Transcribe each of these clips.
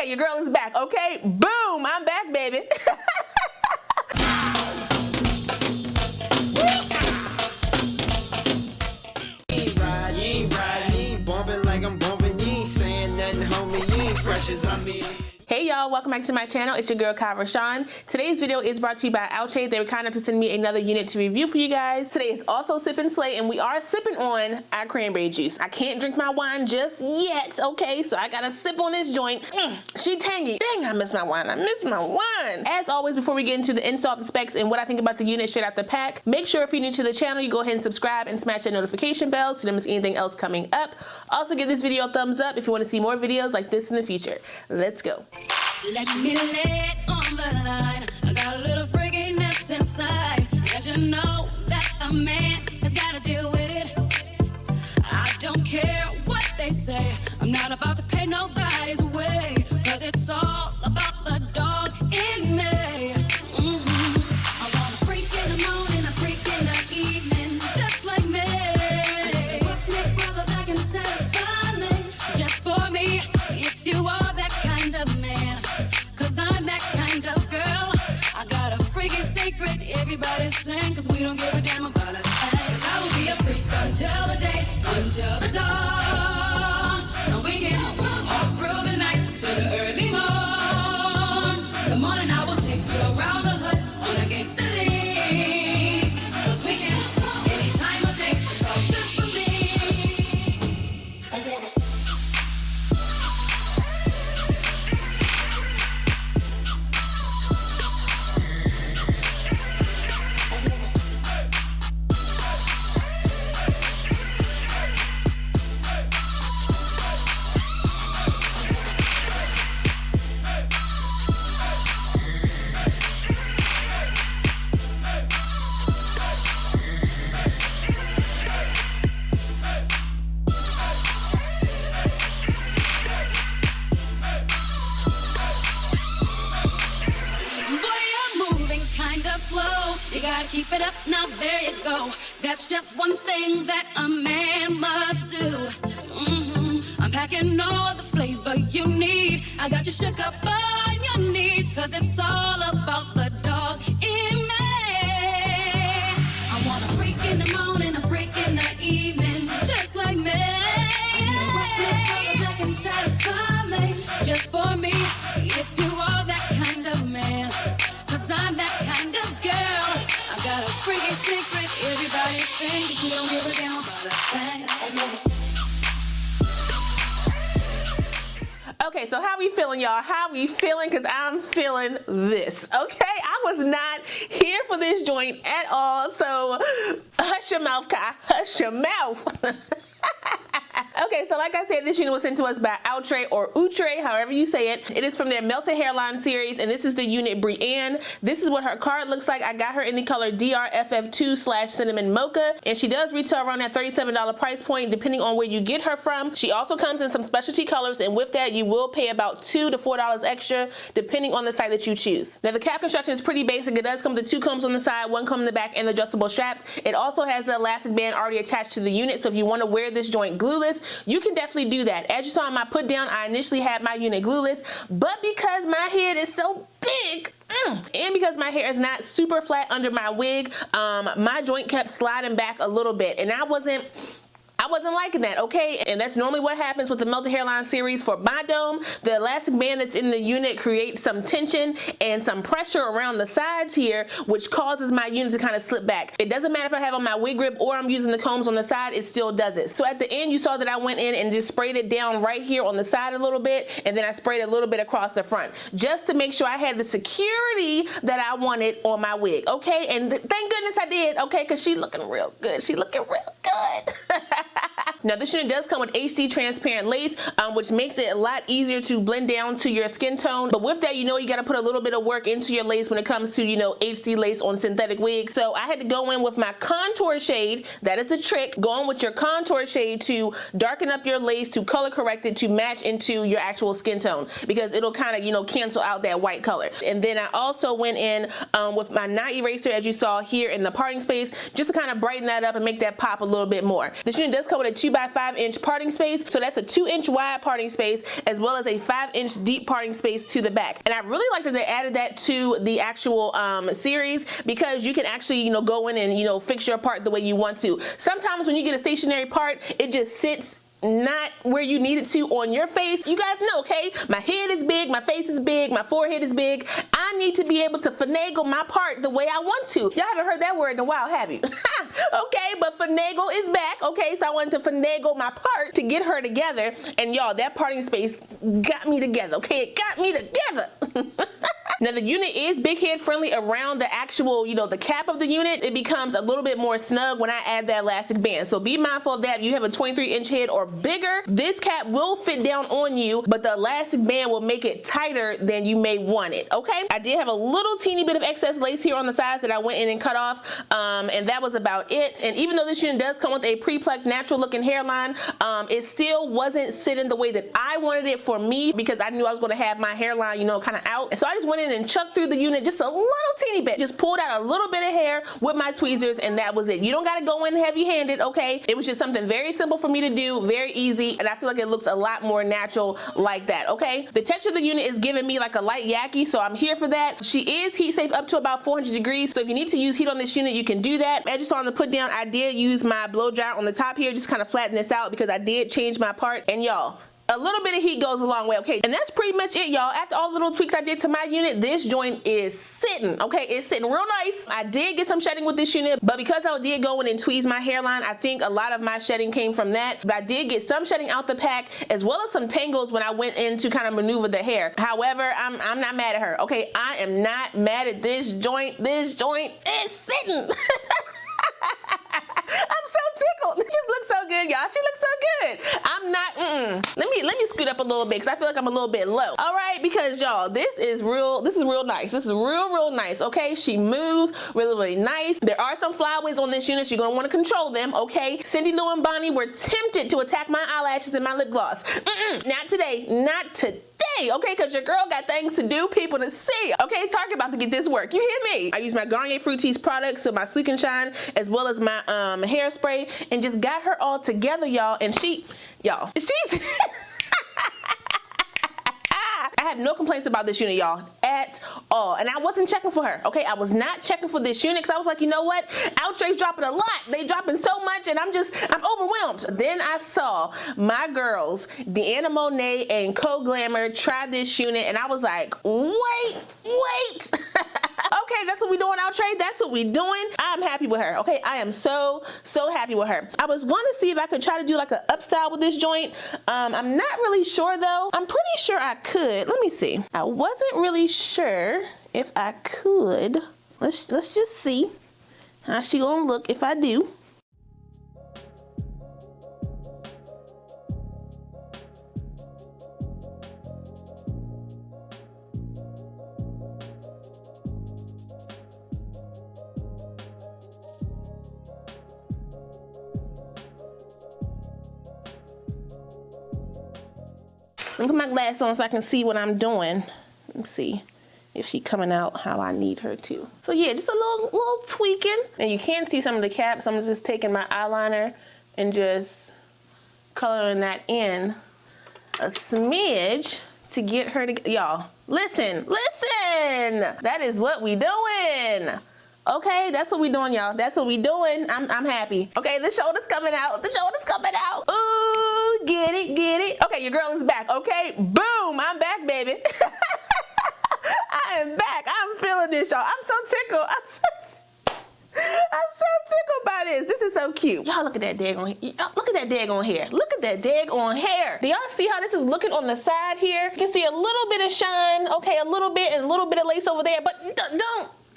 Okay, your girl is back. Okay, boom, I'm back, baby. Hey y'all, welcome back to my channel. It's your girl Kie RaShon. Today's video is brought to you by Outre. They were kind enough to send me another unit to review for you guys. Today is also Sip and Slay, and we are sipping on our cranberry juice. I can't drink my wine just yet, okay? So I gotta sip on this joint. She tangy. Dang, I miss my wine. I miss my wine. As always, before we get into the install, the specs, and what I think about the unit straight out the pack, make sure if you're new to the channel, you go ahead and subscribe and smash that notification bell so you don't miss anything else coming up. Also, give this video a thumbs up if you want to see more videos like this in the future. Let's go. Let me lay it on the line. I got a little freakiness inside, and you know that a man has got to deal with it. I don't care what they say. I'm not about to pay nobody's way, cause it's all about the dog in me. I want a freak in the morning, a freak in the evening, just like me. With me, brother, that can satisfy me, just for me. If you are that kind of man, I'm that kind of girl. I got a freaky secret everybody sing, cause we don't give a damn about a thing. Cause I will be a freak until the day, until the dawn. And we get all through the night to the early morn. The morning I will take you around the hood on against the league. Cause we can, any time of day, it's all good for me. You gotta keep it up, now there you go. That's just one thing that a man must do. I'm packing all the flavor you need. I got you shook up on your knees, cause it's all about the dog in me. I want a freak in the morning, a freak in the evening, just like me. That can satisfy me, just for me. If you are that kind of man, cause I'm that kind of girl. I got a freaky secret, everybody sings. We don't give a damn about a thing. Okay, so how we feeling, y'all? How we feeling? Because I'm feeling this, okay? I was not here for this joint at all, so hush your mouth, Kie. Hush your mouth. Okay, so like I said, this unit was sent to us by Outre or Outre, however you say it. It is from their Melted Hairline series, and this is the unit Breanne. This is what her card looks like. I got her in the color DRFF2/Cinnamon Mocha, and she does retail around that $37 price point, depending on where you get her from. She also comes in some specialty colors, and with that, you will pay about $2 to $4 extra, depending on the site that you choose. Now, the cap construction is pretty basic. It does come with 2 combs on the side, 1 comb in the back, and the adjustable straps. It also has the elastic band already attached to the unit, so if you want to wear this joint glueless, you can definitely do that. As you saw in my put down, I initially had my unit glueless, but because my head is so big, and because my hair is not super flat under my wig, my joint kept sliding back a little bit, and I wasn't liking that, okay? And that's normally what happens with the Melted Hairline series. For my dome, the elastic band that's in the unit creates some tension and some pressure around the sides here, which causes my unit to kind of slip back. It doesn't matter if I have on my wig grip or I'm using the combs on the side, it still does it. So at the end, you saw that I went in and just sprayed it down right here on the side a little bit, and then I sprayed a little bit across the front, just to make sure I had the security that I wanted on my wig, okay? And thank goodness I did, okay? Because she's looking real good. She looking real good. Now, this unit does come with HD transparent lace, which makes it a lot easier to blend down to your skin tone. But with that, you know, you got to put a little bit of work into your lace when it comes to, you know, HD lace on synthetic wigs. So I had to go in with my contour shade. That is a trick. Go in with your contour shade to darken up your lace, to color correct it, to match into your actual skin tone, because it'll kind of, you know, cancel out that white color. And then I also went in with my knot eraser, as you saw here in the parting space, just to kind of brighten that up and make that pop a little bit more. This unit does come with a 2x by 5 inch parting space. So that's a 2 inch wide parting space as well as a 5 inch deep parting space to the back. And I really like that they added that to the actual series, because you can actually, you know, go in and, you know, fix your part the way you want to. Sometimes when you get a stationary part, it just sits not where you need it to on your face. You guys know, okay, my head is big, my face is big, my forehead is big. I need to be able to finagle my part the way I want to. Y'all haven't heard that word in a while, have you? Okay, but finagle is back. Okay, so I wanted to finagle my part to get her together, and y'all, that parting space got me together. Okay, it got me together. Now the unit is big head friendly around the actual, you know, the cap of the unit. It becomes a little bit more snug when I add that elastic band. So be mindful of that. If you have a 23 inch head or bigger, this cap will fit down on you, but the elastic band will make it tighter than you may want it, okay? I did have a little teeny bit of excess lace here on the sides that I went in and cut off, and that was about it. And even though this unit does come with a pre-plucked natural looking hairline, it still wasn't sitting the way that I wanted it for me, because I knew I was gonna have my hairline, you know, kind of out. And so I just went in and chucked through the unit just a little teeny bit, just pulled out a little bit of hair with my tweezers, and that was it. You don't gotta go in heavy-handed, okay? It was just something very simple for me to do, very easy, and I feel like it looks a lot more natural like that, okay? The texture of the unit is giving me like a light yaki, so I'm here for that. She is heat safe up to about 400 degrees, so if you need to use heat on this unit, you can do that. As you saw on the put down, I did use my blow dryer on the top here, just kind of flatten this out because I did change my part, and y'all, a little bit of heat goes a long way, okay? And that's pretty much it, y'all. After all the little tweaks I did to my unit, this joint is sitting, okay? It's sitting real nice. I did get some shedding with this unit, but because I did go in and tweeze my hairline, I think a lot of my shedding came from that. But I did get some shedding out the pack, as well as some tangles when I went in to kind of maneuver the hair. However, I'm not mad at her, okay? I am not mad at this joint. This joint is sitting. I'm so tickled. This looks so good, y'all. She looks so good. I'm not, Let me scoot up a little bit because I feel like I'm a little bit low. All right, because y'all, this is real nice. This is real nice, okay? She moves really nice. There are some flyaways on this unit. You're gonna wanna control them, okay? Cindy Lou and Bonnie were tempted to attack my eyelashes and my lip gloss. Not today, not today. Okay, because your girl got things to do, people to see. Okay, Target about to get this work. You hear me? I use my Garnier Fructis products, so my Sleek and Shine, as well as my hairspray, and just got her all together, y'all. And she's I have no complaints about this unit, y'all, at all. And I wasn't checking for her, okay? I was not checking for this unit because I was like, you know what? Outre's dropping a lot. They dropping so much, and I'm overwhelmed. Then I saw my girls, Deanna Monet and Co Glamour, try this unit, and I was like, wait. Okay, that's what we doing, Outre. That's what we doing. I'm happy with her, okay? I am so happy with her. I was going to see if I could try to do like an upstyle with this joint. I'm not really sure though. I'm pretty sure I could. Let me see. I wasn't really sure if I could. Let's just see how she gonna look if I do. Let me put my glasses on so I can see what I'm doing. Let's see if she's coming out how I need her to. So yeah, just a little tweaking. And you can see some of the caps. I'm just taking my eyeliner and just coloring that in a smidge to get her to, y'all, listen. That is what we doing. Okay, that's what we doing, y'all. That's what we doing. I'm happy. Okay, the shoulder's coming out. Ooh, get it. Okay, your girl is back. Okay, boom, I'm back, baby. I am back. I'm feeling this, y'all. I'm so tickled. I'm so tickled by this. This is so cute. Y'all look at that daggone hair. Look at that daggone hair. Do y'all see how this is looking on the side here? You can see a little bit of shine, okay, a little bit, and a little bit of lace over there, but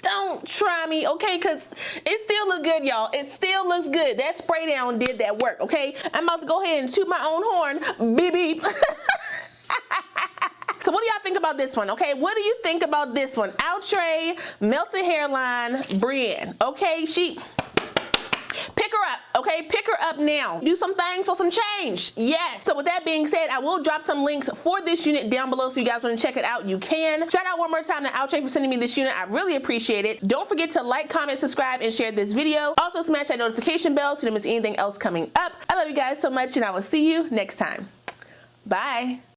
don't try me, okay? Because it still look good, y'all. It still looks good. That spray down did that work, okay? I'm about to go ahead and toot my own horn. Beep, beep. So what do y'all think about this one, okay? What do you think about this one? Outre Melted Hairline Breanne, okay? Pick her up, okay? Pick her up now. Do some things for some change. range. Yes. So with that being said, I will drop some links for this unit down below, so you guys want to check it out, you can. Shout out one more time to Outre for sending me this unit. I really appreciate it. Don't forget to like, comment, subscribe, and share this video. Also smash that notification bell so you don't miss anything else coming up. I love you guys so much, and I will see you next time. Bye.